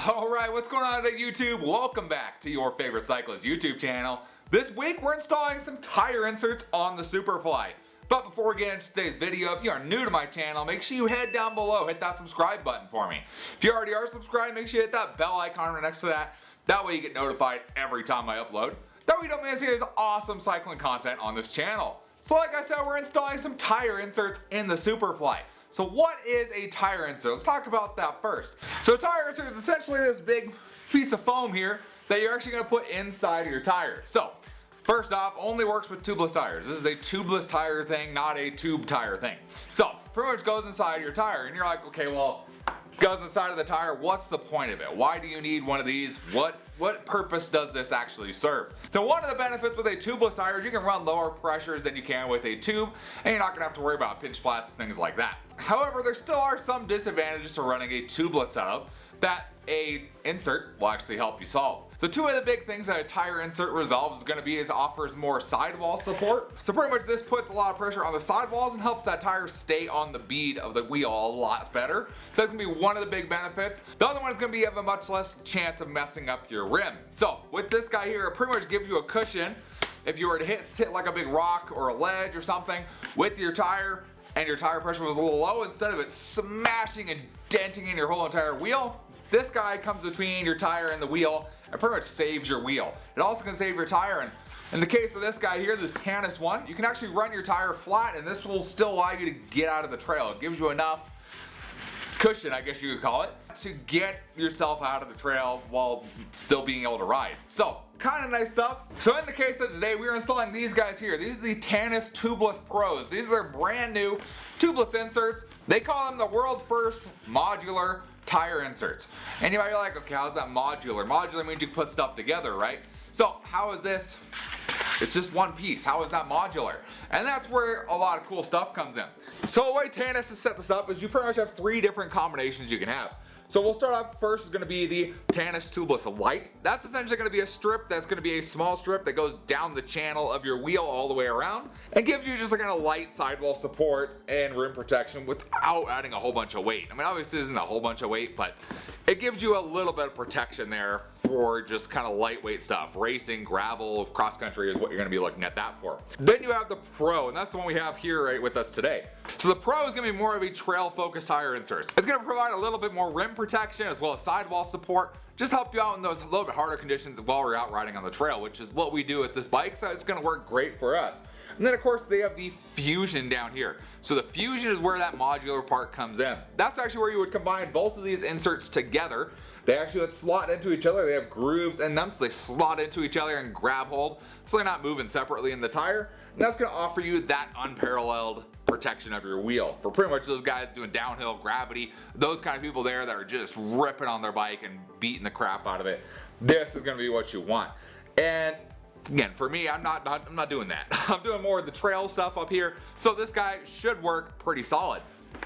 Alright, what's going on today, YouTube? Welcome back to your favorite cyclist YouTube channel. This week we're installing some tire inserts on the Superfly. But before we get into today's video, if you are new to my channel, make sure you head down below, hit that subscribe button for me. If you already are subscribed, make sure you hit that bell icon right next to that. That way you get notified every time I upload. That way you don't miss any awesome cycling content on this channel. So like I said, we're installing some tire inserts in the Superfly. So what is a tire insert? Let's talk about that first. So a tire insert is essentially this big piece of foam here that you're actually going to put inside of your tire. So first off, only works with tubeless tires. This is a tubeless tire thing, not a tube tire thing. So pretty much goes inside your tire and you're like, okay, well, goes inside of the tire, what's the point of it? Why do you need one of these? What purpose does this actually serve? So one of the benefits with a tubeless tire is you can run lower pressures than you can with a tube, and you're not gonna have to worry about pinch flats and things like that. However, there still are some disadvantages to running a tubeless setup that a insert will actually help you solve. So two of the big things that a tire insert resolves is going to be is offers more sidewall support. So pretty much this puts a lot of pressure on the sidewalls and helps that tire stay on the bead of the wheel a lot better. So that's going to be one of the big benefits. The other one is going to be you have a much less chance of messing up your rim. So with this guy here, it pretty much gives you a cushion if you were to hit like a big rock or a ledge or something with your tire and your tire pressure was a little low, instead of it smashing and denting in your whole entire wheel, this guy comes between your tire and the wheel and pretty much saves your wheel. It also can save your tire, and in the case of this guy here, this Tannus one, you can actually run your tire flat and this will still allow you to get out of the trail. It gives you enough cushion, I guess you could call it, to get yourself out of the trail while still being able to ride. So, kind of nice stuff. So in the case of today, we're installing these guys here. These are the Tannus Tubeless Pros. These are their brand new tubeless inserts. They call them the world's first modular tire inserts. And you might be like, okay, how's that modular? Modular means you can put stuff together, right? So how is this? It's just one piece. How is that modular? And that's where a lot of cool stuff comes in. So the way Tannus has set this up is you pretty much have three different combinations you can have. So we'll start off first is going to be the Tannus Tubeless Light. That's essentially going to be a strip that's going to be a small strip that goes down the channel of your wheel all the way around and gives you just like a light sidewall support and rim protection without adding a whole bunch of weight. I mean, obviously it isn't a whole bunch of weight, but it gives you a little bit of protection there for just kind of lightweight stuff. Racing, gravel, cross country is what you're going to be looking at that for. Then you have the Pro, and that's the one we have here right with us today. So the Pro is going to be more of a trail focused tire insert. It's going to provide a little bit more rim protection as well as sidewall support. Just help you out in those a little bit harder conditions while we're out riding on the trail, which is what we do with this bike, so it's going to work great for us. And then of course they have the Fusion down here. So the Fusion is where that modular part comes in. That's actually where you would combine both of these inserts together. They actually would slot into each other. They have grooves in them, so they slot into each other and grab hold, so they're not moving separately in the tire. And that's going to offer you that unparalleled protection of your wheel for pretty much those guys doing downhill, gravity, those kind of people there that are just ripping on their bike and beating the crap out of it. This is going to be what you want. And again, for me, I'm not doing that. I'm doing more of the trail stuff up here, so this guy should work pretty solid.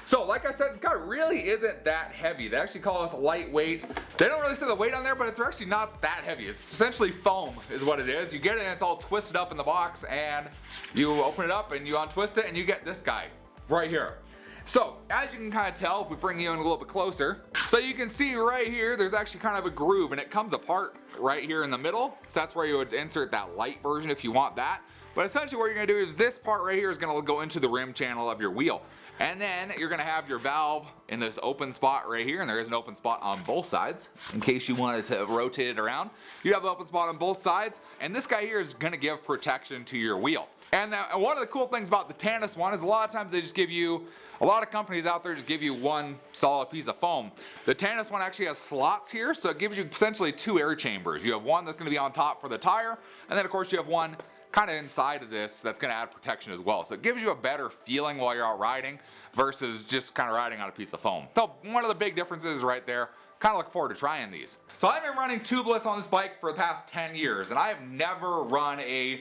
So like I said, this guy really isn't that heavy. They actually call us lightweight. They don't really say the weight on there, but it's actually not that heavy. It's essentially foam is what it is. You get it and it's all twisted up in the box, and you open it up and you untwist it and you get this guy right here. So as you can kind of tell, if we bring you in a little bit closer, so you can see right here, there's actually kind of a groove and it comes apart right here in the middle. So that's where you would insert that light version if you want that. But essentially what you're going to do is this part right here is going to go into the rim channel of your wheel. And then you're going to have your valve in this open spot right here, and there is an open spot on both sides in case you wanted to rotate it around. You have an open spot on both sides, and this guy here is going to give protection to your wheel. And one of the cool things about the Tannus one is a lot of times they just give you, a lot of companies out there just give you one solid piece of foam. The Tannus one actually has slots here, so it gives you essentially two air chambers. You have one that's going to be on top for the tire, and then of course you have one kind of inside of this that's going to add protection as well. So it gives you a better feeling while you're out riding versus just kind of riding on a piece of foam. So one of the big differences right there. Kind of look forward to trying these. So I've been running tubeless on this bike for the past 10 years and I have never run a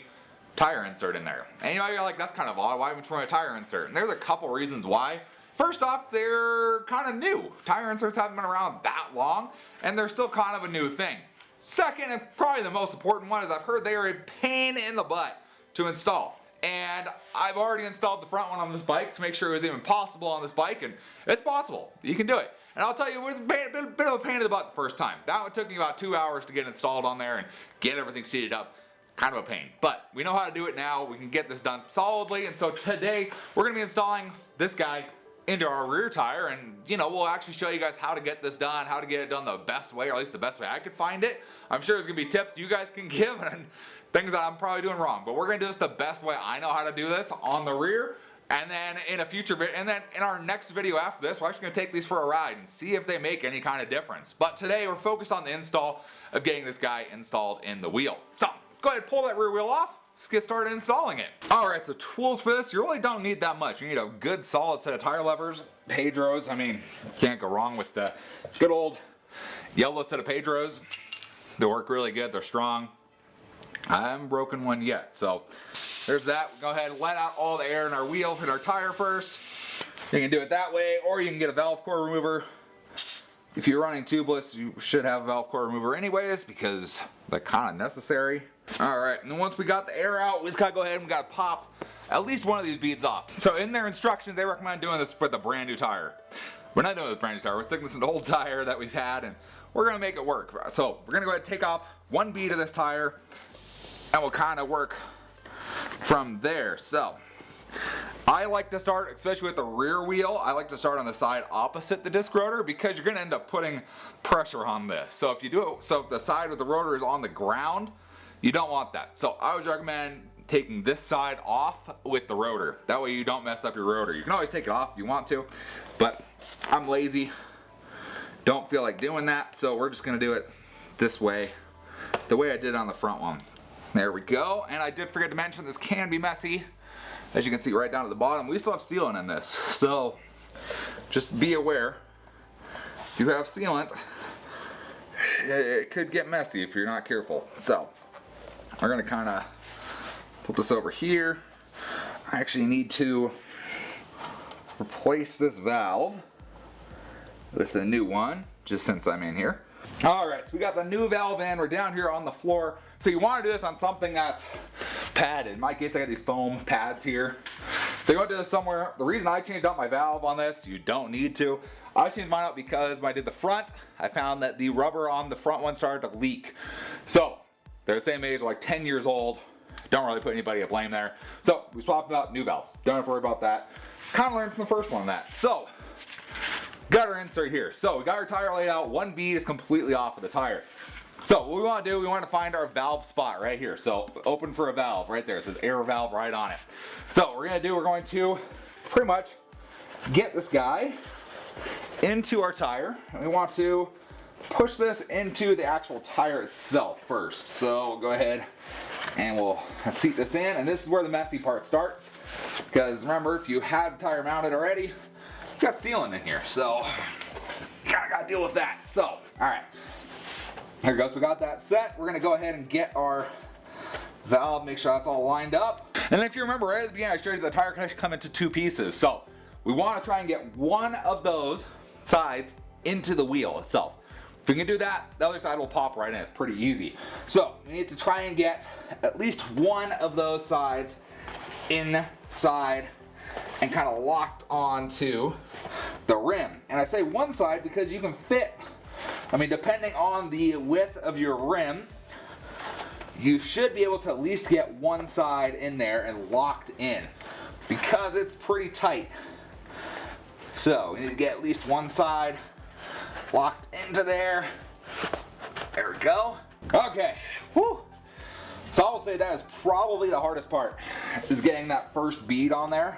tire insert in there. And you might be like, that's kind of odd, why haven't you run a tire insert? And there's a couple reasons why. First off, they're kind of new. Tire inserts haven't been around that long and they're still kind of a new thing. Second, and probably the most important one, is I've heard they are a pain in the butt to install. and I've already installed the front one on this bike to make sure it was even possible on this bike, and it's possible. You can do it. And I'll tell you, it was a bit of a pain in the butt the first time. That one took me about 2 hours to get installed on there and get everything seated up. Kind of a pain, but we know how to do it now. We can get this done solidly, and so today we're gonna be installing this guy into our rear tire, and you know, we'll actually show you guys how to get this done, how to get it done the best way, or at least the best way I could find it. I'm sure there's gonna be tips you guys can give and things that I'm probably doing wrong, but we're gonna do this the best way I know how to do this on the rear. And then in a future video, and then in our next video after this, we're actually gonna take these for a ride and see if they make any kind of difference. But today we're focused on the install of getting this guy installed in the wheel. So let's go ahead and pull that rear wheel off. Let's get started installing it. Alright, so tools for this, you really don't need that much. You need a good solid set of tire levers, Pedros. I mean, you can't go wrong with the good old yellow set of Pedros. They work really good, they're strong. I haven't broken one yet, so there's that. Go ahead and let out all the air in our wheel and our tire first. You can do it that way, or you can get a valve core remover. If you're running tubeless, you should have a valve core remover anyways, because they're kind of necessary. Alright, and then once we got the air out, we just gotta go ahead and we gotta pop at least one of these beads off. So in their instructions, they recommend doing this for the brand new tire. We're not doing it with brand new tire, we're sticking this in an old tire that we've had, and we're gonna make it work. So we're gonna go ahead and take off one bead of this tire, and we'll kind of work from there. So I like to start, especially with the rear wheel, I like to start on the side opposite the disc rotor, because you're gonna end up putting pressure on this. So if you do it, so if the side with the rotor is on the ground, you don't want that. So I would recommend taking this side off with the rotor. That way you don't mess up your rotor. You can always take it off if you want to, but I'm lazy, don't feel like doing that, so we're just gonna do it this way, the way I did on the front one. There we go, and I did forget to mention this can be messy. As you can see right down at the bottom, we still have sealant in this, so just be aware. If you have sealant, it could get messy if you're not careful. So we're gonna kind of flip this over here. I actually need to replace this valve with a new one, just since I'm in here. Alright, so we got the new valve in, we're down here on the floor. So you want to do this on something that's padded. In my case, I got these foam pads here. So you want to do this somewhere. The reason I changed out my valve on this, you don't need to. I changed mine out because when I did the front, I found that the rubber on the front one started to leak. So they're the same age, like 10 years old. Don't really put anybody to blame there. So we swapped out new valves. Don't have to worry about that. Kind of learned from the first one on that. So got our insert here. So we got our tire laid out. One bead is completely off of the tire. So what we want to do, we want to find our valve spot right here. So open for a valve right there. It says air valve right on it. So what we're going to do, we're going to pretty much get this guy into our tire. And we want to push this into the actual tire itself first. So go ahead and we'll seat this in. And this is where the messy part starts. Because remember, if you had the tire mounted already, you got sealant in here. So kind of got to deal with that. So, all right. Here it goes, we got that set. We're gonna go ahead and get our valve, make sure that's all lined up. And if you remember right at the beginning, I showed you the tire connection come into two pieces. So we wanna try and get one of those sides into the wheel itself. If we can do that, the other side will pop right in. It's pretty easy. So we need to try and get at least one of those sides inside and kind of locked onto the rim. And I say one side because you can fit, I mean, depending on the width of your rim, you should be able to at least get one side in there and locked in, because it's pretty tight. So we need to get at least one side locked into there. There we go. Okay. Whew. So I will say that is probably the hardest part, is getting that first bead on there.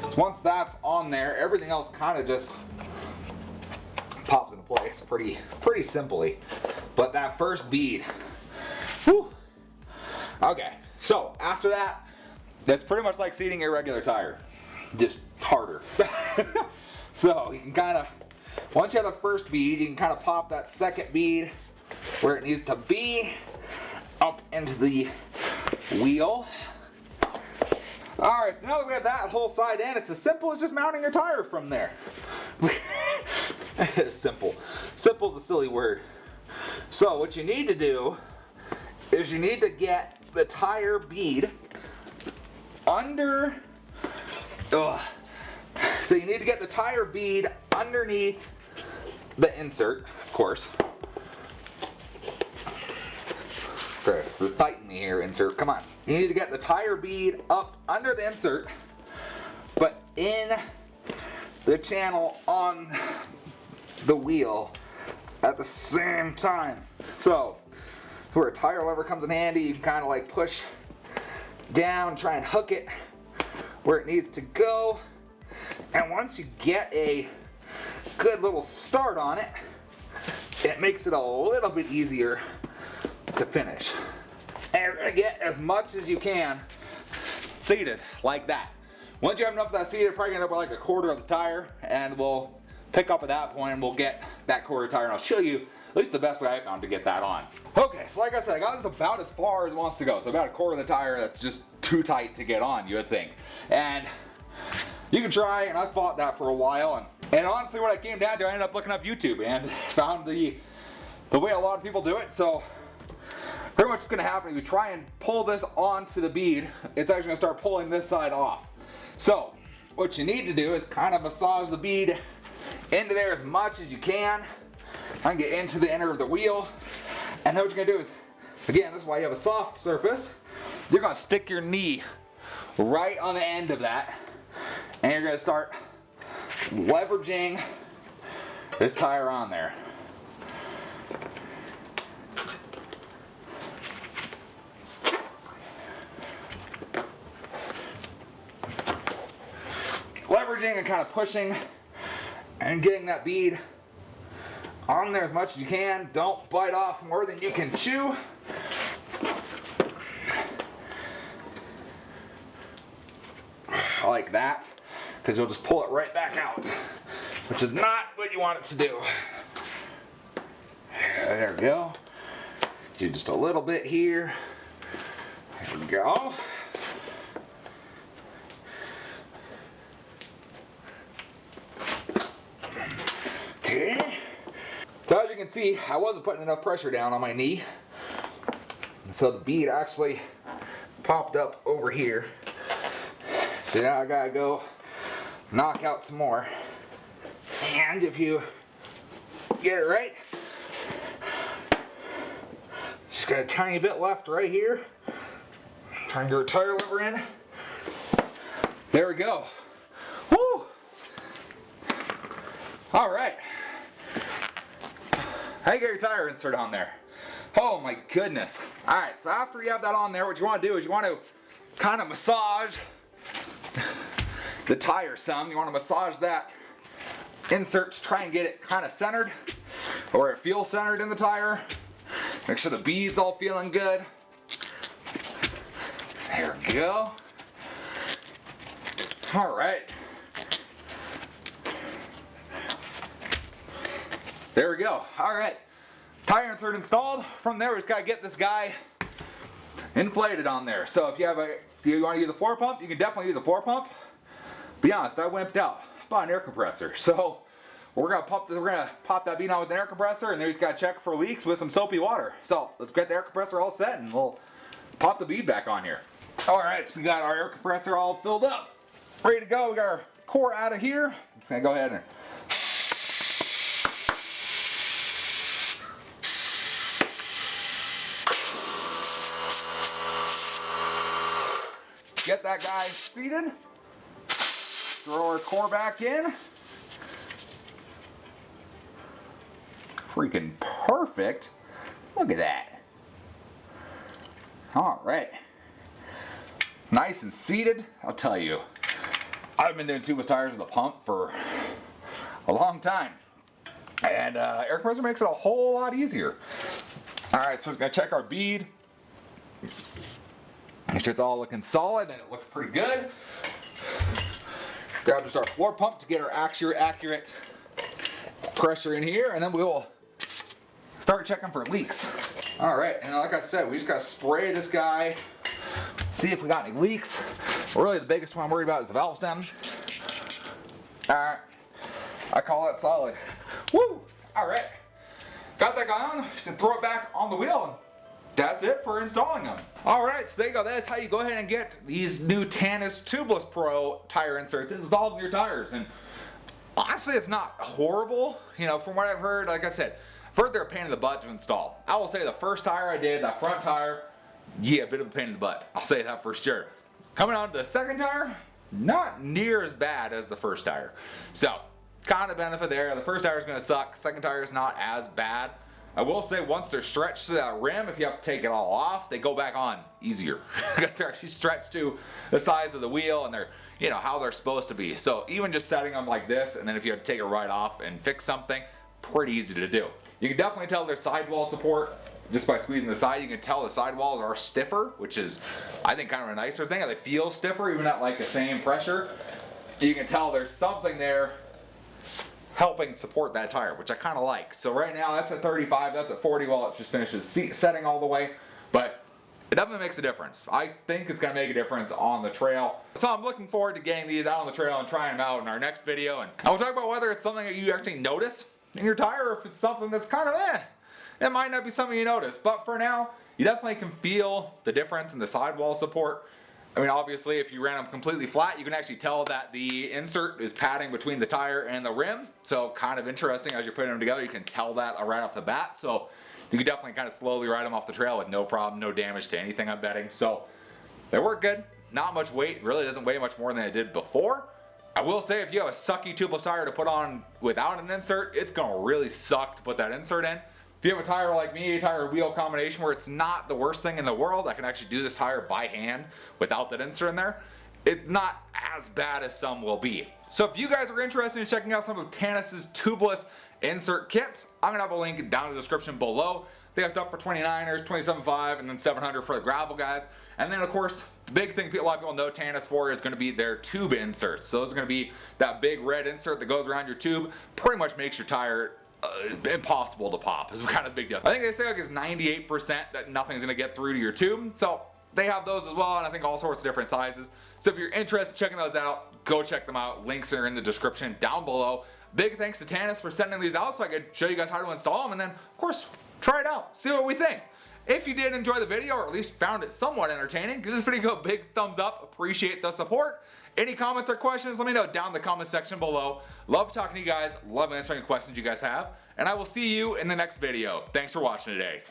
So once that's on there, everything else kind of just pops into place pretty simply. But that first bead, whew. Okay, so after that, that's pretty much like seating a regular tire, just harder. So you can kind of, once you have the first bead, you can kind of pop that second bead where it needs to be, up into the wheel. Alright, so now that we have that whole side in, it's as simple as just mounting your tire from there. Simple. Simple is a silly word. So what you need to do is you need to get the tire bead under, so you need to get the tire bead underneath the insert, of course. Okay, fighting me here, insert, come on. You need to get the tire bead up under the insert, but in the channel on the wheel at the same time. So where a tire lever comes in handy, you can kind of like push down, try and hook it where it needs to go. And once you get a good little start on it, it makes it a little bit easier to finish. And you're gonna get as much as you can seated like that. Once you have enough of that seated, you're probably gonna end up with like a quarter of the tire, and we'll pick up at that point and we'll get that quarter tire, and I'll show you at least the best way I found to get that on. Okay, so like I said, I got this about as far as it wants to go. So about a quarter of the tire that's just too tight to get on, you would think. And you can try, and I fought that for a while, and honestly what I came down to, I ended up looking up YouTube and found the way a lot of people do it. So pretty much what's gonna happen is you try and pull this onto the bead, it's actually gonna start pulling this side off. So what you need to do is kind of massage the bead into there as much as you can and get into the inner of the wheel. And then what you're gonna do is, again, this is why you have a soft surface, you're gonna stick your knee right on the end of that, and you're gonna start leveraging this tire on there. Leveraging and kind of pushing and getting that bead on there as much as you can. Don't bite off more than you can chew. Like that, because you'll just pull it right back out, which is not what you want it to do. There we go. Do just a little bit here. There we go. Okay. So as you can see, I wasn't putting enough pressure down on my knee, so the bead actually popped up over here. So now I gotta go knock out some more. And if you get it right, just got a tiny bit left right here. Try and get a tire lever in. There we go. Woo! All right. How you get your tire insert on there? Oh my goodness. All right, so after you have that on there, what you want to do is you want to kind of massage the tire some. You want to massage that insert to try and get it kind of centered, or it feels centered in the tire. Make sure the bead's all feeling good. There we go. All right. There we go. All right. Tire insert installed. From there, we just got to get this guy inflated on there. So if you want to use a floor pump, you can definitely use a floor pump. Be honest, I wimped out. Bought an air compressor. So we're gonna pop that bead on with an air compressor, and then we just gotta check for leaks with some soapy water. So let's get the air compressor all set, and we'll pop the bead back on here. All right, so we got our air compressor all filled up, ready to go. We got our core out of here. Just gonna go ahead and get that guy seated. Throw our core back in. Freaking perfect. Look at that. All right. Nice and seated. I'll tell you, I've been doing tubeless tires with a pump for a long time. And air compressor makes it a whole lot easier. All right, so we're gonna check our bead. Make sure it's all looking solid and it looks pretty good. Grab just our floor pump to get our accurate pressure in here, and then we'll start checking for leaks. All right, and like I said, we just gotta spray this guy, see if we got any leaks. Really, the biggest one I'm worried about is the valve stem. All right, I call that solid. Woo! All right, got that guy on. Just throw it back on the wheel. that's it for installing them. Alright, so there you go. That's how you go ahead and get these new Tannus Tubeless Pro tire inserts installed in your tires. And honestly, it's not horrible. You know, from what I've heard, like I said, I've heard they're a pain in the butt to install. I will say the first tire I did, that front tire, yeah, a bit of a pain in the butt. I'll say that for sure. Coming on to the second tire, not near as bad as the first tire. So, kind of benefit there. The first tire is going to suck. Second tire is not as bad. I will say once they're stretched to that rim, if you have to take it all off, they go back on easier because they're actually stretched to the size of the wheel and they're, you know, how they're supposed to be. So even just setting them like this, and then if you have to take it right off and fix something, pretty easy to do. You can definitely tell their sidewall support just by squeezing the side. You can tell the sidewalls are stiffer, which is, I think, kind of a nicer thing. They feel stiffer, even at like the same pressure. You can tell there's something there helping support that tire, which I kind of like. So right now that's at 35, that's at 40 while it just finishes setting all the way, but it definitely makes a difference. I think it's going to make a difference on the trail. So I'm looking forward to getting these out on the trail and trying them out in our next video. And I will talk about whether it's something that you actually notice in your tire or if it's something that's kind of it might not be something you notice. But for now, you definitely can feel the difference in the sidewall support. I mean, obviously, if you ran them completely flat, you can actually tell that the insert is padding between the tire and the rim. So kind of interesting as you're putting them together, you can tell that right off the bat. So you can definitely kind of slowly ride them off the trail with no problem, no damage to anything, I'm betting. So they work good. Not much weight. Really doesn't weigh much more than it did before. I will say if you have a sucky tubeless tire to put on without an insert, it's going to really suck to put that insert in. If you have a tire like me, a tire wheel combination where it's not the worst thing in the world, I can actually do this tire by hand without that insert in there. It's not as bad as some will be. So if you guys are interested in checking out some of Tannus's tubeless insert kits, I'm going to have a link down in the description below. They have stuff for 29ers, 27.5, and then 700 for the gravel guys. And then of course, the big thing a lot of people know Tannus for is going to be their tube inserts. So those are going to be that big red insert that goes around your tube, pretty much makes your tire impossible to pop. Is kind of a big deal. I think they say like it's 98% that nothing's going to get through to your tube. So they have those as well, and I think all sorts of different sizes. So if you're interested in checking those out, go check them out. Links are in the description down below. Big thanks to Tannus for sending these out so I could show you guys how to install them, and then of course try it out, see what we think. If you did enjoy the video, or at least found it somewhat entertaining, give this video a big thumbs up. Appreciate the support. Any comments or questions, let me know down in the comment section below. Love talking to you guys, love answering questions you guys have, and I will see you in the next video. Thanks for watching today.